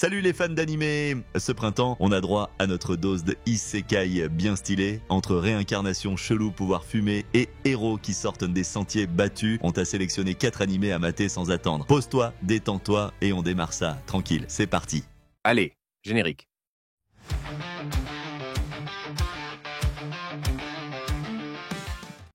Salut les fans d'animé! Ce printemps, on a droit à notre dose de isekai bien stylé. Entre réincarnation chelou pouvoir fumer et héros qui sortent des sentiers battus, on t'a sélectionné 4 animés à mater sans attendre. Pose-toi, détends-toi et on démarre ça, tranquille, c'est parti. Allez, générique.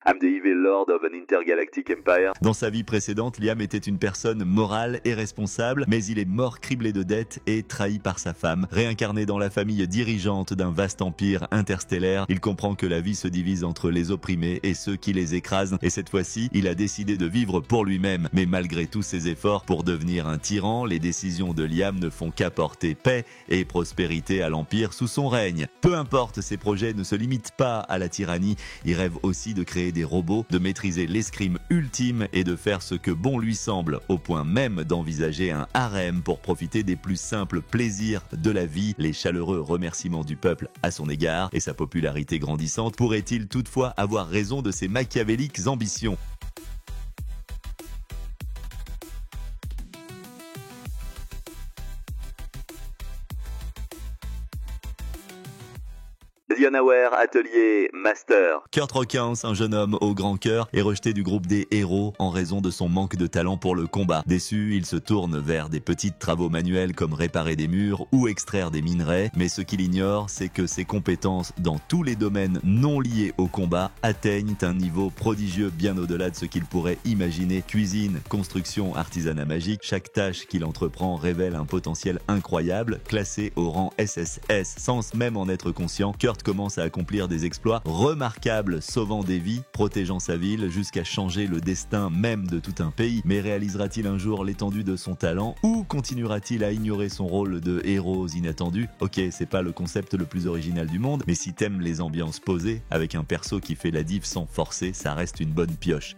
I'm the evil lord of an intergalactic empire. Dans sa vie précédente, Liam était une personne morale et responsable, mais il est mort criblé de dettes et trahi par sa femme. Réincarné dans la famille dirigeante d'un vaste empire interstellaire, il comprend que la vie se divise entre les opprimés et ceux qui les écrasent, et cette fois-ci, il a décidé de vivre pour lui-même. Mais malgré tous ses efforts pour devenir un tyran, les décisions de Liam ne font qu'apporter paix et prospérité à l'empire sous son règne. Peu importe, ses projets ne se limitent pas à la tyrannie, il rêve aussi de créer des robots, de maîtriser l'escrime ultime et de faire ce que bon lui semble, au point même d'envisager un harem pour profiter des plus simples plaisirs de la vie. Les chaleureux remerciements du peuple à son égard et sa popularité grandissante pourraient-ils toutefois avoir raison de ses machiavéliques ambitions? Lionaware, atelier master. Kurt Rockins, un jeune homme au grand cœur, est rejeté du groupe des héros en raison de son manque de talent pour le combat. Déçu, il se tourne vers des petits travaux manuels comme réparer des murs ou extraire des minerais, mais ce qu'il ignore, c'est que ses compétences dans tous les domaines non liés au combat atteignent un niveau prodigieux bien au-delà de ce qu'il pourrait imaginer. Cuisine, construction, artisanat magique, chaque tâche qu'il entreprend révèle un potentiel incroyable, classé au rang SSS sans même en être conscient. Kurt commence à accomplir des exploits remarquables, sauvant des vies, protégeant sa ville, jusqu'à changer le destin même de tout un pays. Mais réalisera-t-il un jour l'étendue de son talent ou continuera-t-il à ignorer son rôle de héros inattendu? Ok, c'est pas le concept le plus original du monde, mais si t'aimes les ambiances posées, avec un perso qui fait la diff sans forcer, ça reste une bonne pioche.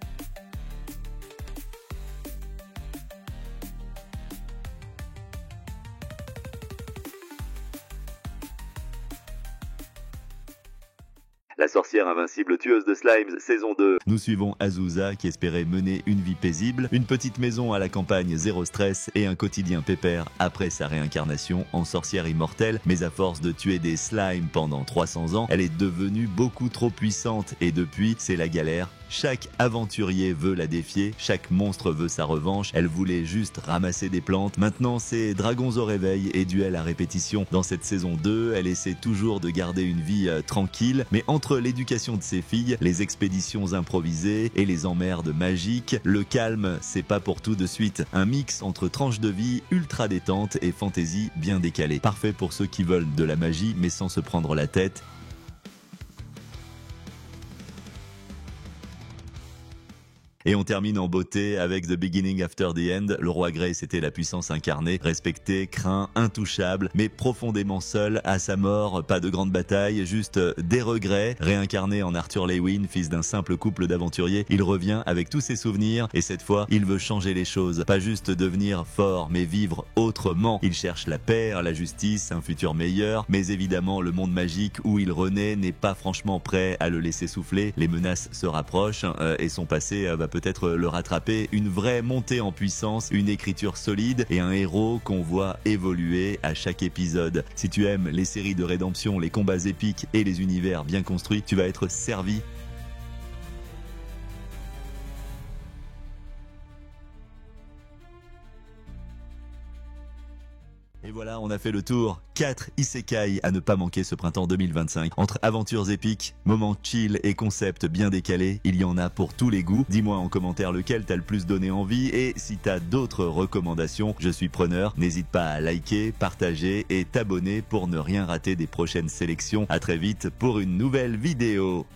La sorcière invincible tueuse de slimes, saison 2. Nous suivons Azusa qui espérait mener une vie paisible, une petite maison à la campagne zéro stress et un quotidien pépère après sa réincarnation en sorcière immortelle. Mais à force de tuer des slimes pendant 300 ans, elle est devenue beaucoup trop puissante et depuis, c'est la galère. Chaque aventurier veut la défier, chaque monstre veut sa revanche, elle voulait juste ramasser des plantes. Maintenant c'est dragons au réveil et duels à répétition. Dans cette saison 2, elle essaie toujours de garder une vie tranquille, mais entre l'éducation de ses filles, les expéditions improvisées et les emmerdes magiques, le calme c'est pas pour tout de suite. Un mix entre tranche de vie ultra détente et fantaisie bien décalée. Parfait pour ceux qui veulent de la magie mais sans se prendre la tête. Et on termine en beauté avec The Beginning After the End. Le roi Grey, c'était la puissance incarnée, respecté, craint, intouchable, mais profondément seul à sa mort. Pas de grande bataille, juste des regrets. Réincarné en Arthur Lewin, fils d'un simple couple d'aventuriers, il revient avec tous ses souvenirs et cette fois, il veut changer les choses. Pas juste devenir fort, mais vivre autrement. Il cherche la paix, la justice, un futur meilleur, mais évidemment, le monde magique où il renaît n'est pas franchement prêt à le laisser souffler. Les menaces se rapprochent et son passé va peut-être le rattraper. Une vraie montée en puissance, une écriture solide et un héros qu'on voit évoluer à chaque épisode. Si tu aimes les séries de rédemption, les combats épiques et les univers bien construits, tu vas être servi. Et voilà, on a fait le tour. 4 isekai à ne pas manquer ce printemps 2025. Entre aventures épiques, moments chill et concepts bien décalés, il y en a pour tous les goûts. Dis-moi en commentaire lequel t'as le plus donné envie et si t'as d'autres recommandations, je suis preneur. N'hésite pas à liker, partager et t'abonner pour ne rien rater des prochaines sélections. À très vite pour une nouvelle vidéo.